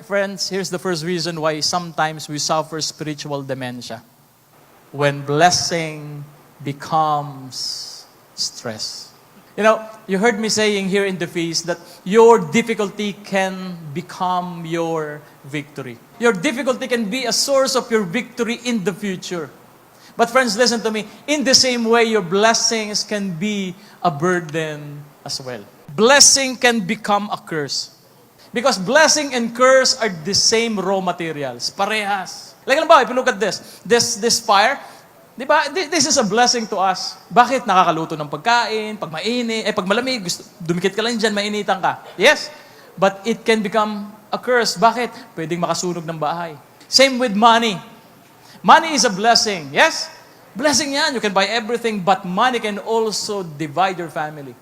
friends, here's the first reason why sometimes we suffer spiritual dementia. When blessing becomes stress. You know, you heard me saying here in the feast that your difficulty can become your victory. Your difficulty can be a source of your victory in the future. But friends, listen to me. In the same way, your blessings can be a burden as well. Blessing can become a curse. Because blessing and curse are the same raw materials. Parehas. Like, alam ba, if you look at this fire, di ba, this is a blessing to us. Bakit? Nakakaluto ng pagkain, pag mainit, pag malamig, dumikit ka lang dyan, mainitan ka. Yes? But it can become a curse. Bakit? Pwedeng makasunog ng bahay. Same with money. Money is a blessing. Yes? Blessing yan. You can buy everything, but money can also divide your family.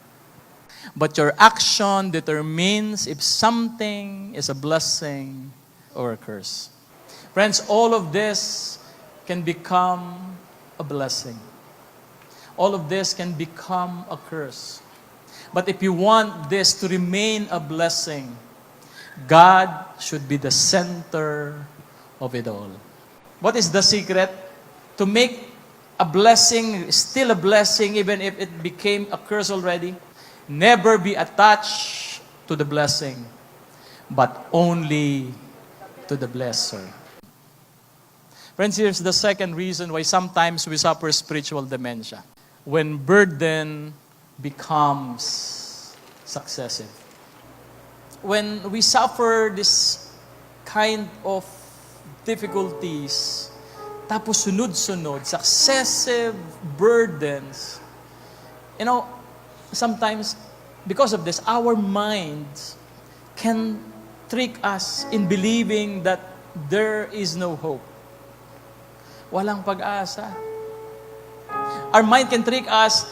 But your action determines if something is a blessing or a curse. Friends, all of this can become a blessing. All of this can become a curse. But if you want this to remain a blessing, God should be the center of it all. What is the secret? To make a blessing still a blessing even if it became a curse already? Never be attached to the blessing, but only to the blesser. Friends, here's the second reason why sometimes we suffer spiritual dementia. When burden becomes successive. When we suffer this kind of difficulties, tapos sunod-sunod, successive burdens, you know, sometimes, because of this, our minds can trick us in believing that there is no hope. Walang pag-asa. Our mind can trick us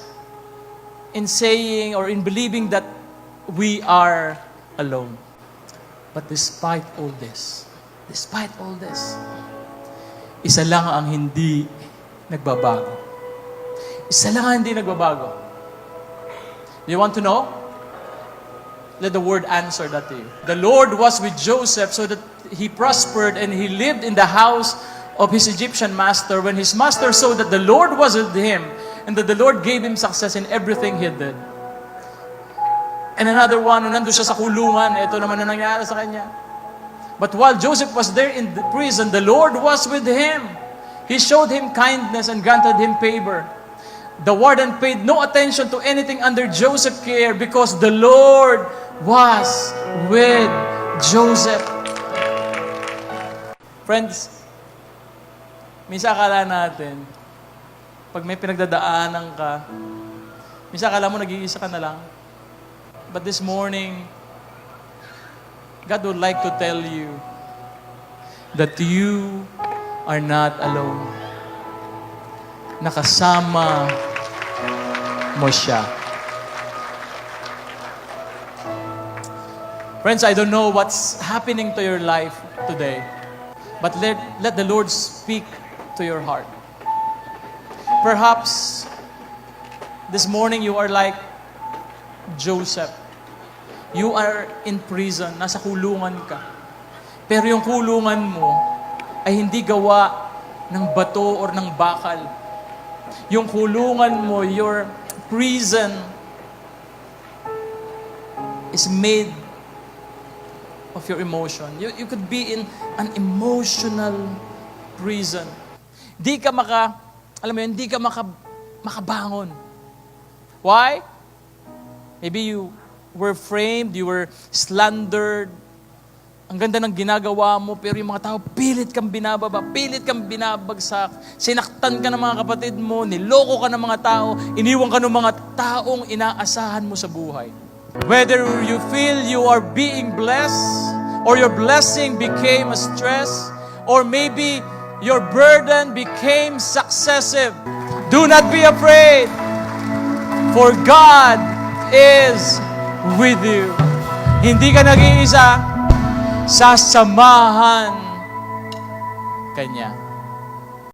in saying or in believing that we are alone. But despite all this, isa lang ang hindi nagbabago. Isa lang ang hindi nagbabago. Do you want to know? Let the word answer that to you. The Lord was with Joseph so that he prospered and he lived in the house of his Egyptian master. When his master saw that the Lord was with him and that the Lord gave him success in everything he did. And another one, nandun siya sa kulungan, ito naman ang nangyari sa kanya. But while Joseph was there in the prison, the Lord was with him. He showed him kindness and granted him favor. The warden paid no attention to anything under Joseph's care because the Lord was with Joseph. Friends, minsan akala natin, pag may pinagdadaanan ka, minsan akala mo nag-iisa ka na lang. But this morning, God would like to tell you that you are not alone. Nakasama mo siya. Friends, I don't know what's happening to your life today, but let the Lord speak to your heart. Perhaps this morning you are like Joseph. You are in prison, nasa kulungan ka. Pero yung kulungan mo ay hindi gawa ng bato or ng bakal. Yung kulungan mo, your prison is made of your emotion. You could be in an emotional prison. Di ka makabangon. Why? Maybe you were framed, you were slandered. Ang ganda ng ginagawa mo, pero yung mga tao, pilit kang binababa, pilit kang binabagsak. Sinaktan ka ng mga kapatid mo, niloko ka ng mga tao, iniwan ka ng mga taong inaasahan mo sa buhay. Whether you feel you are being blessed, or your blessing became a stress, or maybe your burden became successive, do not be afraid, for God is with you. Hindi ka nag-iisa, sasamahan ka niya.